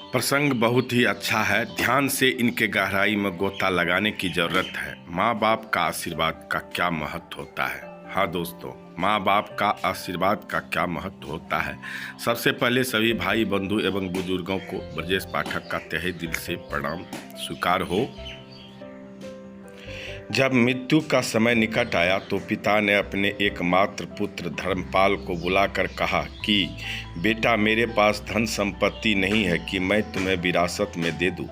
प्रसंग बहुत ही अच्छा है। ध्यान से इनके गहराई में गोता लगाने की जरूरत है। माँ बाप का आशीर्वाद का क्या महत्व होता है। हाँ दोस्तों, माँ बाप का आशीर्वाद का क्या महत्व होता है। सबसे पहले सभी भाई बंधु एवं बुजुर्गों को ब्रजेश पाठक का तहे दिल से प्रणाम स्वीकार हो। जब मृत्यु का समय निकट आया तो पिता ने अपने एकमात्र पुत्र धर्मपाल को बुलाकर कहा कि बेटा, मेरे पास धन संपत्ति नहीं है कि मैं तुम्हें विरासत में दे दूं,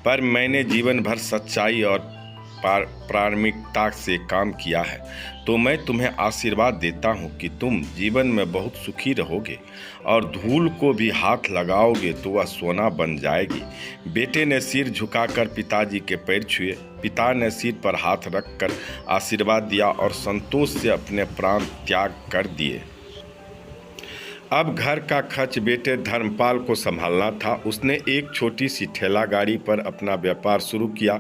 पर मैंने जीवन भर सच्चाई और प्रामाणिकता से काम किया है, तो मैं तुम्हें आशीर्वाद देता हूँ कि तुम जीवन में बहुत सुखी रहोगे और धूल को भी हाथ लगाओगे तो वह सोना बन जाएगी। बेटे ने सिर झुकाकर पिताजी के पैर छुए। पिता ने सिर पर हाथ रखकर आशीर्वाद दिया और संतोष से अपने प्राण त्याग कर दिए। अब घर का खर्च बेटे धर्मपाल को संभालना था। उसने एक छोटी सी ठेला गाड़ी पर अपना व्यापार शुरू किया।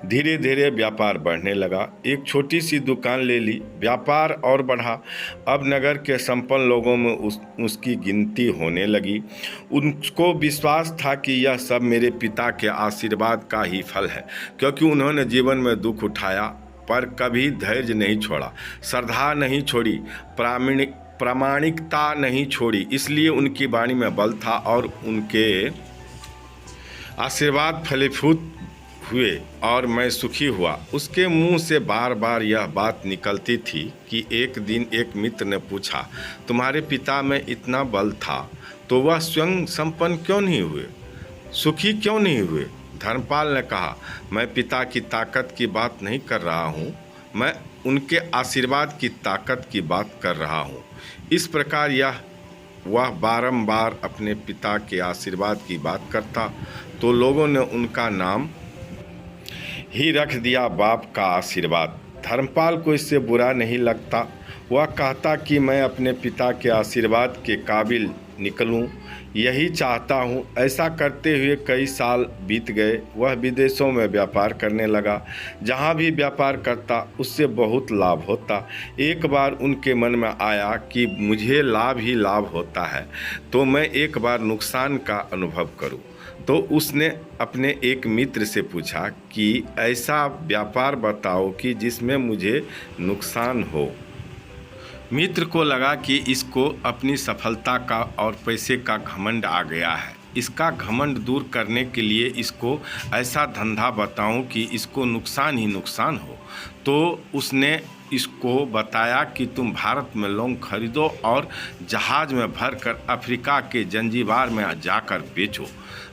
धीरे धीरे व्यापार बढ़ने लगा। एक छोटी सी दुकान ले ली। व्यापार और बढ़ा। अब नगर के संपन्न लोगों में उसकी गिनती होने लगी। उनको विश्वास था कि यह सब मेरे पिता के आशीर्वाद का ही फल है, क्योंकि उन्होंने जीवन में दुख उठाया पर कभी धैर्य नहीं छोड़ा, श्रद्धा नहीं छोड़ी, प्रामाणिकता नहीं छोड़ी। इसलिए उनकी वाणी में बल था और उनके आशीर्वाद फलीभूत हुए और मैं सुखी हुआ। उसके मुंह से बार बार यह बात निकलती थी कि एक दिन एक मित्र ने पूछा, तुम्हारे पिता में इतना बल था तो वह स्वयं संपन्न क्यों नहीं हुए, सुखी क्यों नहीं हुए। धर्मपाल ने कहा, मैं पिता की ताकत की बात नहीं कर रहा हूँ, मैं उनके आशीर्वाद की ताकत की बात कर रहा हूँ। इस प्रकार वह बारंबार अपने पिता के आशीर्वाद की बात करता तो लोगों ने उनका नाम ही रख दिया, बाप का आशीर्वाद। धर्मपाल को इससे बुरा नहीं लगता। वह कहता कि मैं अपने पिता के आशीर्वाद के काबिल निकलूं, यही चाहता हूं। ऐसा करते हुए कई साल बीत गए। वह विदेशों में व्यापार करने लगा। जहां भी व्यापार करता उससे बहुत लाभ होता। एक बार उनके मन में आया कि मुझे लाभ ही लाभ होता है, तो मैं एक बार नुकसान का अनुभव करूं। तो उसने अपने एक मित्र से पूछा कि ऐसा व्यापार बताओ कि जिसमें मुझे नुकसान हो। मित्र को लगा कि इसको अपनी सफलता का और पैसे का घमंड आ गया है। इसका घमंड दूर करने के लिए इसको ऐसा धंधा बताऊं कि इसको नुकसान ही नुकसान हो। तो उसने इसको बताया कि तुम भारत में लौंग खरीदो और जहाज़ में भरकर अफ्रीका के जंजीबार में जाकर बेचो।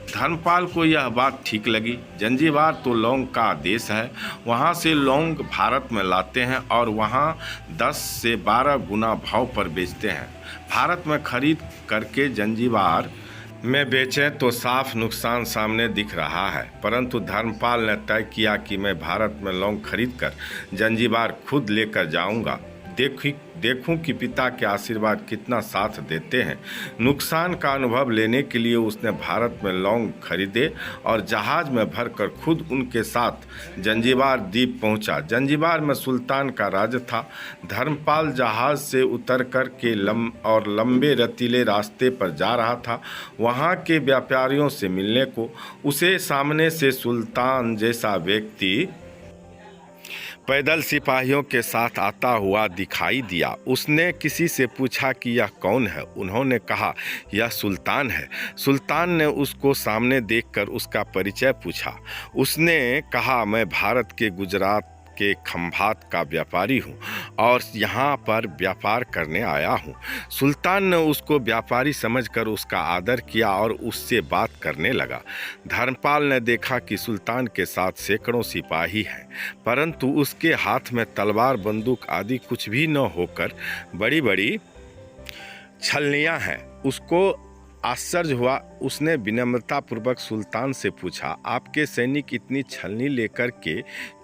धर्मपाल को यह बात ठीक लगी। जंजीबार तो लौंग का देश है, वहाँ से लौंग भारत में लाते हैं और वहाँ 10 से 12 गुना भाव पर बेचते हैं। भारत में खरीद करके जंजीबार में बेचें तो साफ नुकसान सामने दिख रहा है, परंतु धर्मपाल ने तय किया कि मैं भारत में लौंग खरीदकर जंजीबार खुद लेकर जाऊंगा। देखूं कि पिता के आशीर्वाद कितना साथ देते हैं। नुकसान का अनुभव लेने के लिए उसने भारत में लौंग खरीदे और जहाज़ में भरकर खुद उनके साथ जंजीबार द्वीप पहुंचा। जंजीबार में सुल्तान का राज था। धर्मपाल जहाज़ से उतरकर के लंबे रतीले रास्ते पर जा रहा था वहां के व्यापारियों से मिलने को। उसे सामने से सुल्तान जैसा व्यक्ति पैदल सिपाहियों के साथ आता हुआ दिखाई दिया। उसने किसी से पूछा कि यह कौन है। उन्होंने कहा, यह सुल्तान है। सुल्तान ने उसको सामने देखकर उसका परिचय पूछा। उसने कहा, मैं भारत के गुजरात के खंभात का व्यापारी हूँ और यहाँ पर व्यापार करने आया हूँ। सुल्तान ने उसको व्यापारी समझकर उसका आदर किया और उससे बात करने लगा। धर्मपाल ने देखा कि सुल्तान के साथ सैकड़ों सिपाही हैं, परंतु उसके हाथ में तलवार, बंदूक आदि कुछ भी न होकर बड़ी बड़ी छलनियाँ हैं। उसको आश्चर्य हुआ। उसने विनम्रतापूर्वक सुल्तान से पूछा, आपके सैनिक इतनी छलनी लेकर के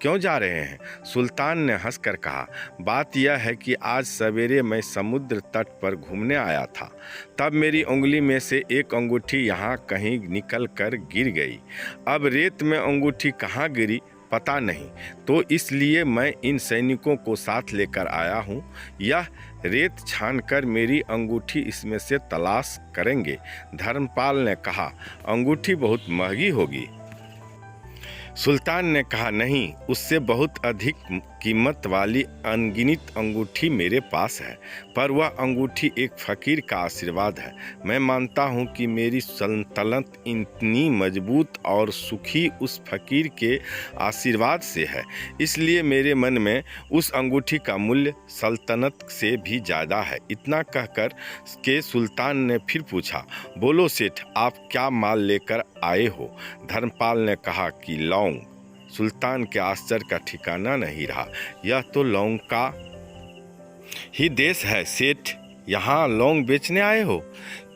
क्यों जा रहे हैं। सुल्तान ने हंसकर कहा, बात यह है कि आज सवेरे मैं समुद्र तट पर घूमने आया था, तब मेरी उंगली में से एक अंगूठी यहाँ कहीं निकल कर गिर गई। अब रेत में अंगूठी कहाँ गिरी पता नहीं, तो इसलिए मैं इन सैनिकों को साथ लेकर आया हूँ। यह रेत छानकर मेरी अंगूठी इसमें से तलाश करेंगे। धर्मपाल ने कहा, अंगूठी बहुत महंगी होगी। सुल्तान ने कहा, नहीं, उससे बहुत अधिक कीमत वाली अनगिनत अंगूठी मेरे पास है, पर वह अंगूठी एक फ़कीर का आशीर्वाद है। मैं मानता हूँ कि मेरी सल्तनत इतनी मजबूत और सुखी उस फ़कीर के आशीर्वाद से है, इसलिए मेरे मन में उस अंगूठी का मूल्य सल्तनत से भी ज़्यादा है। इतना कहकर के सुल्तान ने फिर पूछा, बोलो सेठ, आप क्या माल लेकर आए हो? धर्मपाल ने कहा कि लौंग। सुल्तान के आश्चर्य का ठिकाना नहीं रहा। यह तो लौंग का ही देश है सेठ, यहाँ लौंग बेचने आए हो?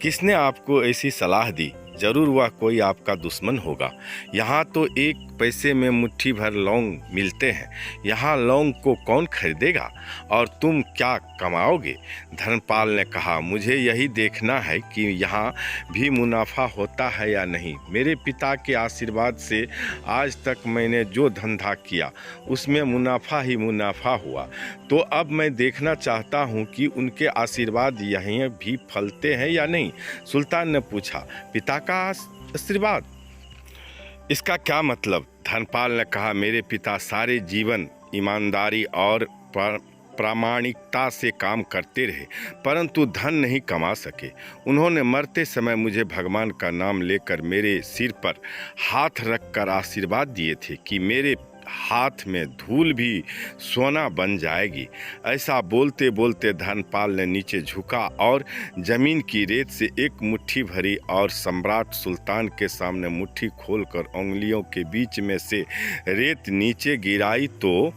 किसने आपको ऐसी सलाह दी? जरूर वह कोई आपका दुश्मन होगा। यहाँ तो एक पैसे में मुट्ठी भर लौंग मिलते हैं, यहाँ लौंग को कौन खरीदेगा? और तुम क्या कमाओगे? धर्मपाल ने कहा, मुझे यही देखना है कि यहाँ भी मुनाफा होता है या नहीं। मेरे पिता के आशीर्वाद से आज तक मैंने जो धंधा किया उसमें मुनाफा ही मुनाफा हुआ, तो अब मैं देखना चाहता हूँ कि उनके आशीर्वाद यहीं भी फलते हैं या नहीं। सुल्तान ने पूछा, पिता का आशीर्वाद, इसका क्या मतलब? धर्मपाल ने कहा, मेरे पिता सारे जीवन ईमानदारी और प्रामाणिकता से काम करते रहे, परंतु धन नहीं कमा सके। उन्होंने मरते समय मुझे भगवान का नाम लेकर मेरे सिर पर हाथ रखकर आशीर्वाद दिए थे कि मेरे हाथ में धूल भी सोना बन जाएगी। ऐसा बोलते बोलते धर्मपाल ने नीचे झुका और जमीन की रेत से एक मुट्ठी भरी और सम्राट सुल्तान के सामने मुट्ठी खोलकर उंगलियों के बीच में से रेत नीचे गिराई तो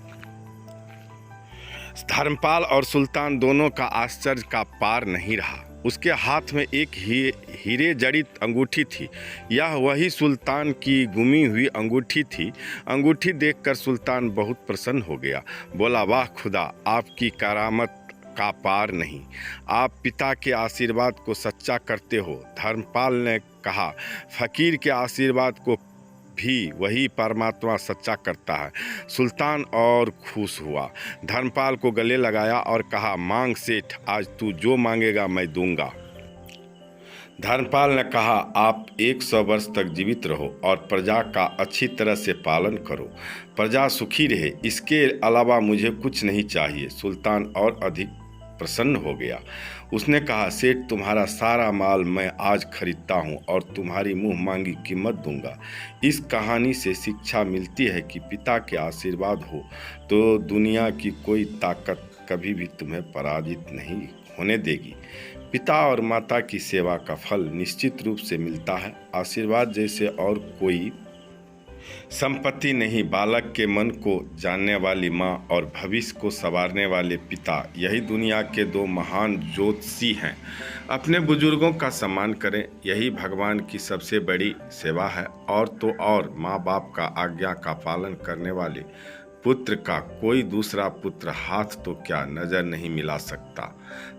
धर्मपाल और सुल्तान दोनों का आश्चर्य का पार नहीं रहा। उसके हाथ में एक हीरे जड़ित अंगूठी थी। यह वही सुल्तान की गुमी हुई अंगूठी थी। अंगूठी देखकर सुल्तान बहुत प्रसन्न हो गया। बोला, वाह खुदा, आपकी करामत का पार नहीं। आप पिता के आशीर्वाद को सच्चा करते हो। धर्मपाल ने कहा, फकीर के आशीर्वाद को भी वही परमात्मा सच्चा करता है। सुल्तान और खुश हुआ, धर्मपाल को गले लगाया और कहा, मांग सेठ, आज तू जो मांगेगा मैं दूंगा। धर्मपाल ने कहा, आप 100 वर्ष तक जीवित रहो और प्रजा का अच्छी तरह से पालन करो, प्रजा सुखी रहे, इसके अलावा मुझे कुछ नहीं चाहिए। सुल्तान और अधिक प्रसन्न हो गया। उसने कहा, सेठ, तुम्हारा सारा माल मैं आज खरीदता हूँ और तुम्हारी मुंह मांगी कीमत दूंगा। इस कहानी से शिक्षा मिलती है कि पिता के आशीर्वाद हो तो दुनिया की कोई ताकत कभी भी तुम्हें पराजित नहीं होने देगी। पिता और माता की सेवा का फल निश्चित रूप से मिलता है। आशीर्वाद जैसे और कोई संपत्ति नहीं। बालक के मन को जानने वाली माँ और भविष्य को संवारने वाले पिता, यही दुनिया के 2 महान ज्योतिषी हैं। अपने बुजुर्गों का सम्मान करें, यही भगवान की सबसे बड़ी सेवा है। और तो और माँ बाप का आज्ञा का पालन करने वाले पुत्र का कोई दूसरा पुत्र हाथ तो क्या नज़र नहीं मिला सकता।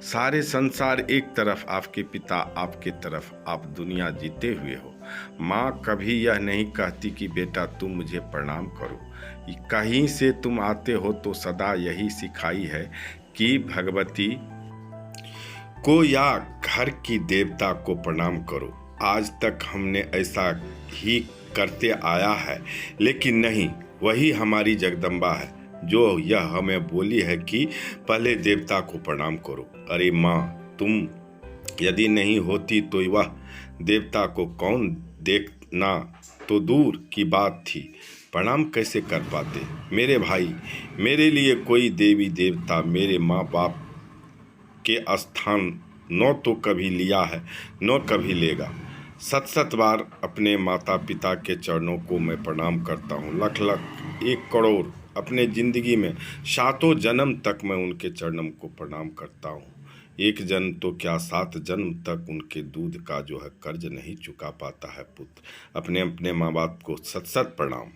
सारे संसार एक तरफ, आपके पिता आपके तरफ, आप दुनिया जीते हुए हो। माँ कभी यह नहीं कहती कि बेटा तुम मुझे प्रणाम करो। कहीं से तुम आते हो तो सदा यही सिखाई है कि भगवती को या घर की देवता को प्रणाम करो। आज तक हमने ऐसा ही करते आया है, लेकिन नहीं, वही हमारी जगदम्बा है जो यह हमें बोली है कि पहले देवता को प्रणाम करो। अरे माँ, तुम यदि नहीं होती तो वह देवता को कौन देखना तो दूर की बात थी, प्रणाम कैसे कर पाते। मेरे भाई, मेरे लिए कोई देवी देवता मेरे माँ बाप के स्थान न तो कभी लिया है न कभी लेगा। 7 बार अपने माता पिता के चरणों को मैं प्रणाम करता हूँ। लख लख 1 करोड़ अपने ज़िंदगी में 7 जन्म तक मैं उनके चरणों को प्रणाम करता हूँ। 1 जन्म तो क्या 7 जन्म तक उनके दूध का जो है कर्ज नहीं चुका पाता है पुत्र। अपने अपने माँ बाप को 7 प्रणाम।